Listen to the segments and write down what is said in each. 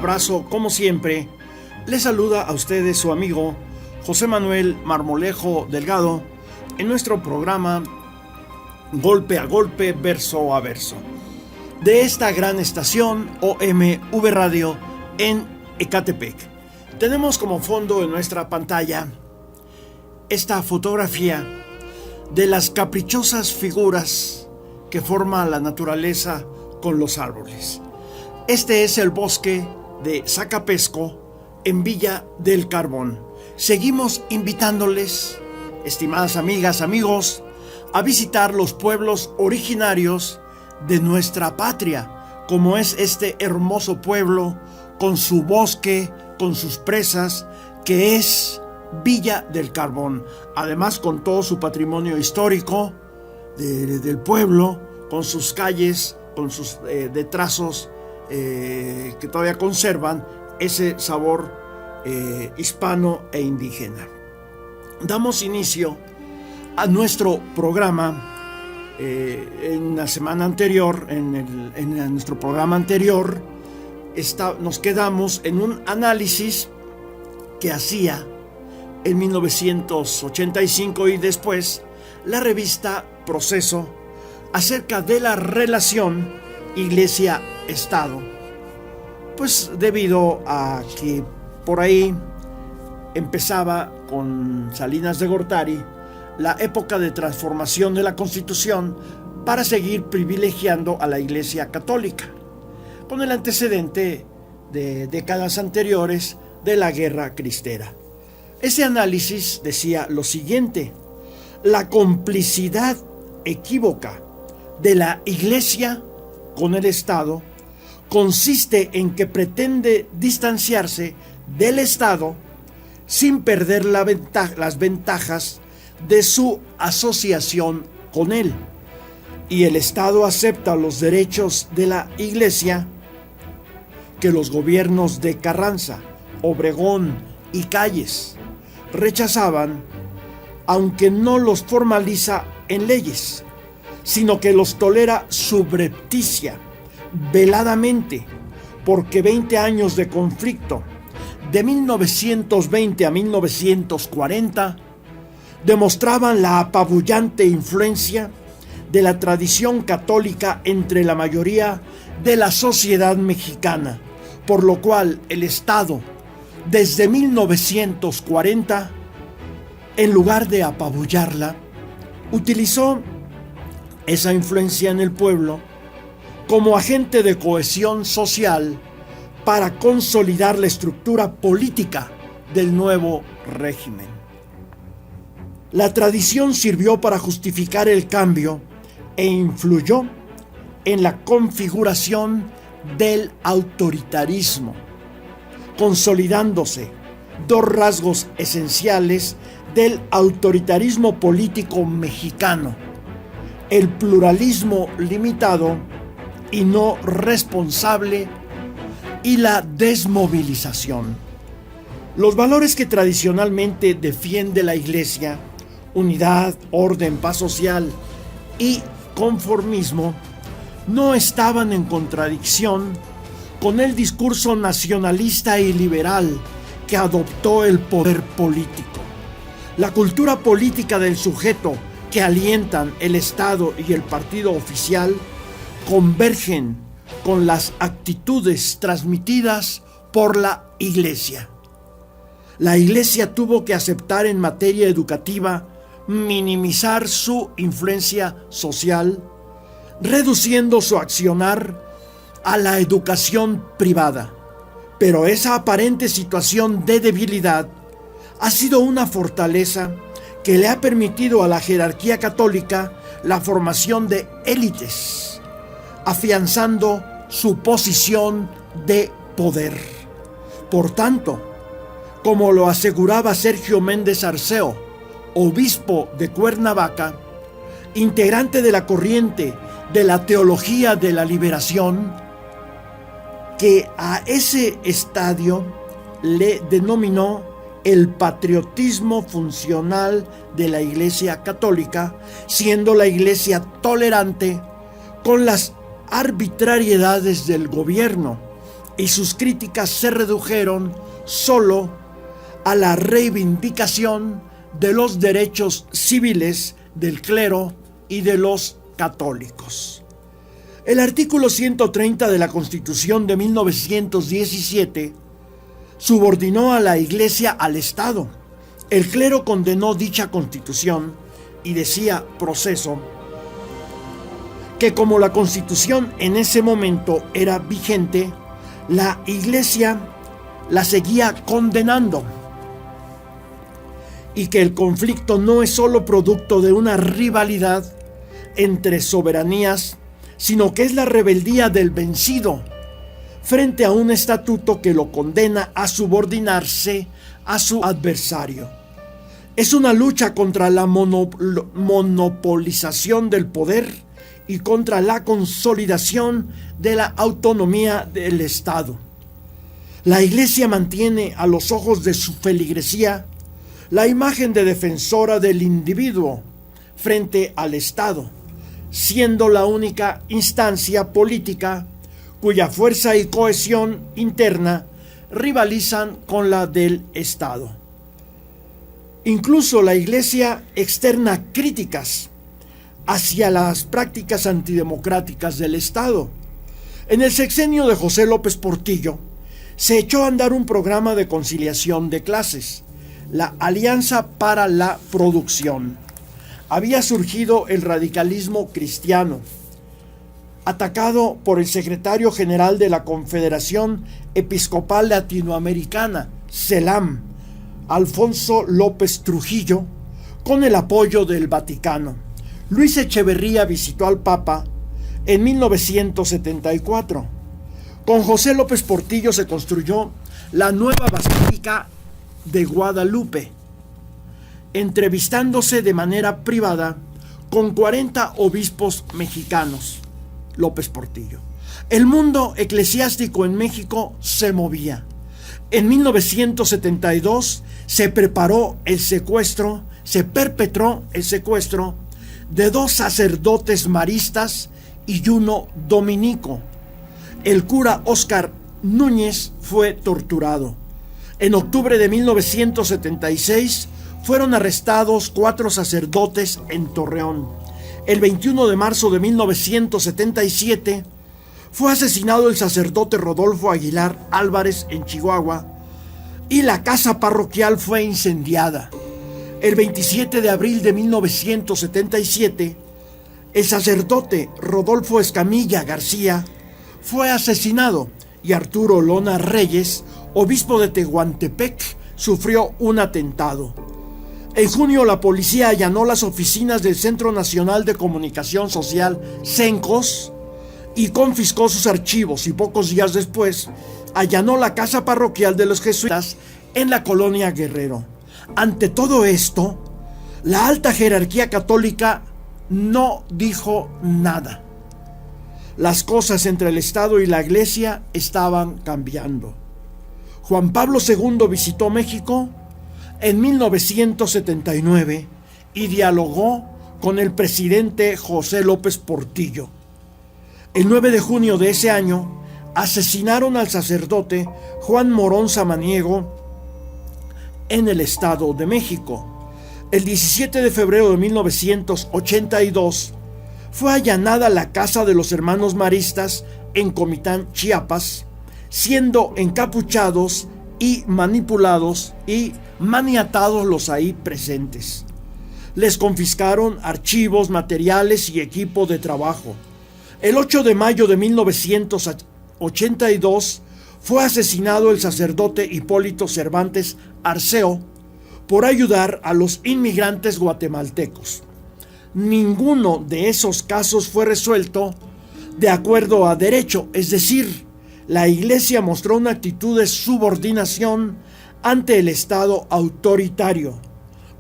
abrazo como siempre. Les saluda a ustedes su amigo José Manuel Marmolejo Delgado en nuestro programa Golpe a Golpe, Verso a Verso, de esta gran estación OMV Radio en Ecatepec. Tenemos como fondo en nuestra pantalla esta fotografía de las caprichosas figuras que forma la naturaleza con los árboles. Este es el bosque de Zacapesco en Villa del Carbón. Seguimos invitándoles, estimadas amigas, amigos, a visitar los pueblos originarios de nuestra patria, como es este hermoso pueblo con su bosque, con sus presas, que es Villa del Carbón. Además, con todo su patrimonio histórico del pueblo, con sus calles, con sus de trazos que todavía conservan ese sabor hispano e indígena. Damos inicio a nuestro programa. En la semana anterior, en nuestro programa anterior, nos quedamos en un análisis que hacía en 1985 y después la revista Proceso acerca de la relación Iglesia-Estado. Pues debido a que por ahí empezaba con Salinas de Gortari la época de transformación de la Constitución para seguir privilegiando a la Iglesia Católica, con el antecedente de décadas anteriores de la Guerra Cristera. Ese análisis decía lo siguiente: la complicidad equívoca de la Iglesia con el Estado consiste en que pretende distanciarse del Estado sin perder las ventajas de su asociación con él, y el Estado acepta los derechos de la Iglesia que los gobiernos de Carranza, Obregón y Calles rechazaban, aunque no los formaliza en leyes, sino que los tolera subrepticia, veladamente, porque 20 años de conflicto, de 1920 a 1940, demostraban la apabullante influencia de la tradición católica entre la mayoría de la sociedad mexicana, por lo cual el Estado, desde 1940, en lugar de apabullarla, utilizó esa influencia en el pueblo como agente de cohesión social para consolidar la estructura política del nuevo régimen. La tradición sirvió para justificar el cambio e influyó en la configuración del autoritarismo, consolidándose dos rasgos esenciales del autoritarismo político mexicano: el pluralismo limitado y no responsable y la desmovilización. Los valores que tradicionalmente defiende la Iglesia, unidad, orden, paz social y conformismo, no estaban en contradicción con el discurso nacionalista y liberal que adoptó el poder político. La cultura política del sujeto que alientan el Estado y el partido oficial convergen con las actitudes transmitidas por la Iglesia. La Iglesia tuvo que aceptar en materia educativa minimizar su influencia social, reduciendo su accionar a la educación privada. Pero esa aparente situación de debilidad ha sido una fortaleza que le ha permitido a la jerarquía católica la formación de élites, afianzando su posición de poder. Por tanto, como lo aseguraba Sergio Méndez Arceo, obispo de Cuernavaca, integrante de la corriente de la teología de la liberación, que a ese estadio le denominó el patriotismo funcional de la Iglesia Católica, siendo la Iglesia tolerante con las arbitrariedades del gobierno y sus críticas se redujeron solo a la reivindicación de los derechos civiles del clero y de los católicos. El artículo 130 de la Constitución de 1917 subordinó a la Iglesia al Estado. El clero condenó dicha Constitución y decía Proceso que como la Constitución en ese momento era vigente, la Iglesia la seguía condenando y que el conflicto no es solo producto de una rivalidad entre soberanías, sino que es la rebeldía del vencido frente a un estatuto que lo condena a subordinarse a su adversario. Es una lucha contra la monopolización del poder y contra la consolidación de la autonomía del Estado. La Iglesia mantiene a los ojos de su feligresía la imagen de defensora del individuo frente al Estado, siendo la única instancia política cuya fuerza y cohesión interna rivalizan con la del Estado. Incluso la Iglesia externa críticas hacia las prácticas antidemocráticas del Estado. En el sexenio de José López Portillo se echó a andar un programa de conciliación de clases, la Alianza para la Producción. Había surgido el radicalismo cristiano, atacado por el secretario general de la Confederación Episcopal Latinoamericana, CELAM, Alfonso López Trujillo, con el apoyo del Vaticano. Luis Echeverría visitó al Papa en 1974. Con José López Portillo se construyó la nueva Basílica de Guadalupe, entrevistándose de manera privada con 40 obispos mexicanos. López Portillo. El mundo eclesiástico en México se movía. En 1972 se perpetró el secuestro de 2 sacerdotes maristas y uno dominico. El cura Óscar Núñez fue torturado. En octubre de 1976 fueron arrestados 4 sacerdotes en Torreón. El 21 de marzo de 1977 fue asesinado el sacerdote Rodolfo Aguilar Álvarez en Chihuahua y la casa parroquial fue incendiada. El 27 de abril de 1977, el sacerdote Rodolfo Escamilla García fue asesinado y Arturo Lona Reyes, obispo de Tehuantepec, sufrió un atentado. En junio, la policía allanó las oficinas del Centro Nacional de Comunicación Social, CENCOS, y confiscó sus archivos, y pocos días después allanó la casa parroquial de los jesuitas en la colonia Guerrero. Ante todo esto, la alta jerarquía católica no dijo nada. Las cosas entre el Estado y la Iglesia estaban cambiando. Juan Pablo II visitó México en 1979 y dialogó con el presidente José López Portillo. El 9 de junio de ese año asesinaron al sacerdote Juan Morón Samaniego en el Estado de México. El 17 de febrero de 1982 fue allanada la casa de los hermanos maristas en Comitán, Chiapas, siendo encapuchados y manipulados y maniatados los ahí presentes. Les confiscaron archivos, materiales y equipo de trabajo. El 8 de mayo de 1982 fue asesinado el sacerdote Hipólito Cervantes Arceo por ayudar a los inmigrantes guatemaltecos. Ninguno de esos casos fue resuelto de acuerdo a derecho, es decir, la Iglesia mostró una actitud de subordinación ante el Estado autoritario,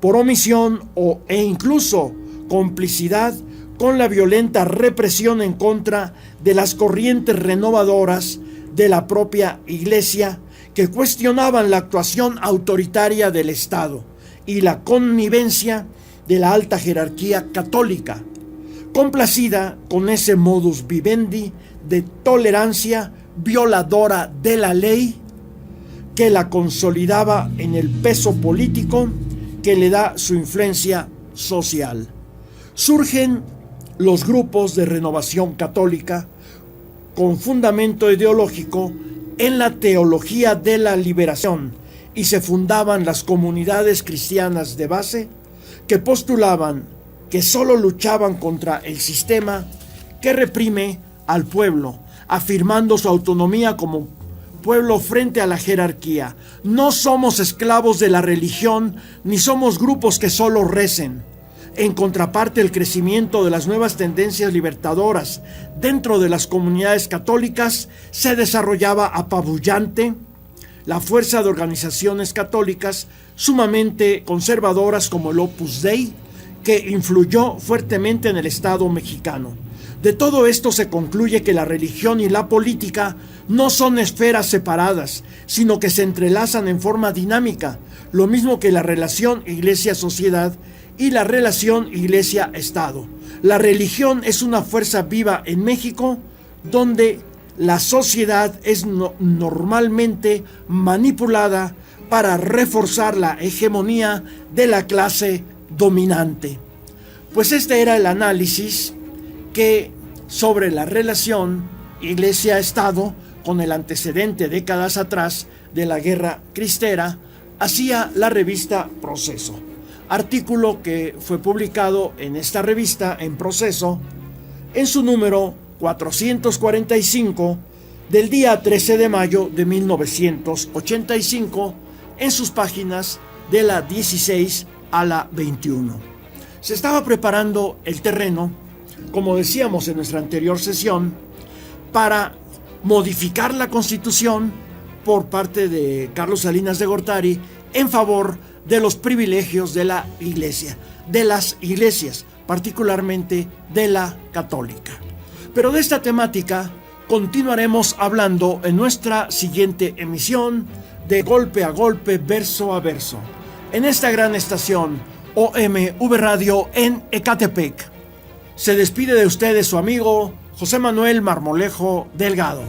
por omisión e incluso complicidad con la violenta represión en contra de las corrientes renovadoras de la propia Iglesia que cuestionaban la actuación autoritaria del Estado y la connivencia de la alta jerarquía católica, complacida con ese modus vivendi de tolerancia violadora de la ley que la consolidaba en el peso político que le da su influencia social. Surgen los grupos de renovación católica con fundamento ideológico en la teología de la liberación y se fundaban las comunidades cristianas de base que postulaban que solo luchaban contra el sistema que reprime al pueblo, afirmando su autonomía como pueblo frente a la jerarquía. No somos esclavos de la religión, ni somos grupos que solo recen. En contraparte, el crecimiento de las nuevas tendencias libertadoras dentro de las comunidades católicas se desarrollaba apabullante. La fuerza de organizaciones católicas sumamente conservadoras como el Opus Dei, que influyó fuertemente en el Estado mexicano. De todo esto se concluye que la religión y la política no son esferas separadas, sino que se entrelazan en forma dinámica, lo mismo que la relación iglesia-sociedad y la relación iglesia-estado. La religión es una fuerza viva en México, donde la sociedad es normalmente manipulada para reforzar la hegemonía de la clase dominante. Pues este era el análisis que sobre la relación iglesia-estado con el antecedente décadas atrás de la guerra cristera hacía la revista Proceso. Artículo que fue publicado en esta revista en Proceso en su número 445 del día 13 de mayo de 1985 en sus páginas de la 16 a la 21. Se estaba preparando el terreno, como decíamos en nuestra anterior sesión, para modificar la Constitución por parte de Carlos Salinas de Gortari en favor de los privilegios de la Iglesia, de las iglesias, particularmente de la católica. Pero de esta temática continuaremos hablando en nuestra siguiente emisión de Golpe a Golpe, Verso a Verso, en esta gran estación OMV Radio en Ecatepec. Se despide de ustedes su amigo José Manuel Marmolejo Delgado.